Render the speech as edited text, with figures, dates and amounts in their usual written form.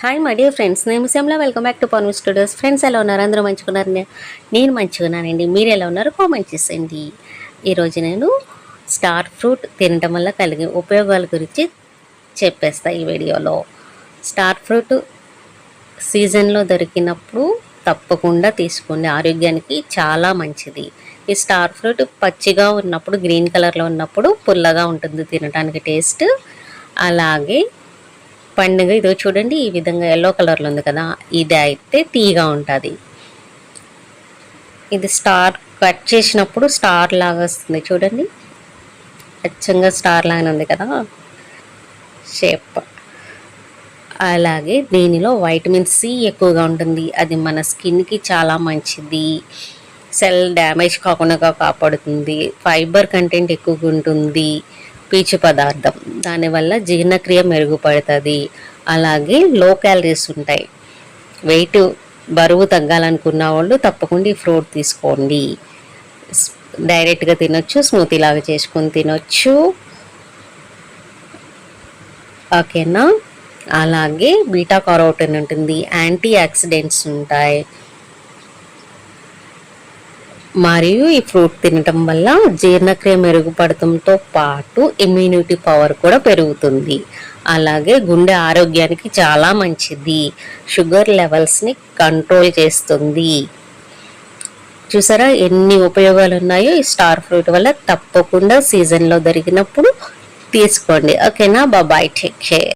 Hi my dear friends, నేను Shyamala. Welcome back to Pavan studios. Friends ఎలా ఉన్నారు? అందరూ మంచుకున్నారు? నేను మంచిగున్నానండి. మీరు ఎలా ఉన్నారు? కామెంట్ చేసేయండి. ఈరోజు నేను స్టార్ ఫ్రూట్ తినటం వల్ల కలిగే ఉపయోగాల గురించి చెప్పేస్తా ఈ వీడియోలో. స్టార్ ఫ్రూట్ సీజన్లో దొరికినప్పుడు తప్పకుండా తీసుకోండి, ఆరోగ్యానికి చాలా మంచిది. ఈ స్టార్ ఫ్రూట్ పచ్చిగా ఉన్నప్పుడు, గ్రీన్ కలర్లో ఉన్నప్పుడు పుల్లగా ఉంటుంది తినడానికి టేస్ట్. అలాగే పండుగ ఇదో చూడండి, ఈ విధంగా ఎల్లో కలర్లో ఉంది కదా, ఇది అయితే తీగా ఉంటుంది. ఇది స్టార్ కట్ చేసినప్పుడు స్టార్ లాగా వస్తుంది చూడండి, అచ్చంగా స్టార్ లాగానే ఉంది కదా షేప్. అలాగే దీనిలో వైటమిన్ సి ఎక్కువగా ఉంటుంది, అది మన స్కిన్కి చాలా మంచిది, సెల్ డ్యామేజ్ కాకుండా కాపాడుతుంది. ఫైబర్ కంటెంట్ ఎక్కువగా ఉంటుంది, పీచు పదార్థం, దానివల్ల జీర్ణక్రియ మెరుగుపడుతుంది. అలాగే లో క్యాలరీస్ ఉంటాయి. బరువు తగ్గాలనుకున్న వాళ్ళు తప్పకుండా ఈ ఫ్రూట్ తీసుకోండి. డైరెక్ట్గా తినొచ్చు, స్మూతీ లాగా చేసుకొని తినొచ్చు, ఓకేనా. అలాగే బీటా కారోటిన్ ఉంటుంది, యాంటీ ఆక్సిడెంట్స్ ఉంటాయి. మరియు ఈ ఫ్రూట్ తినటం వల్ల జీర్ణక్రియ మెరుగుపడటంతో పాటు ఇమ్యూనిటీ పవర్ కూడా పెరుగుతుంది. అలాగే గుండె ఆరోగ్యానికి చాలా మంచిది, షుగర్ లెవెల్స్ని కంట్రోల్ చేస్తుంది. చూసారా ఎన్ని ఉపయోగాలు ఉన్నాయో ఈ స్టార్ ఫ్రూట్ వల్ల. తప్పకుండా సీజన్లో దొరికినప్పుడు తీసుకోండి, ఓకేనా. Bye, take care.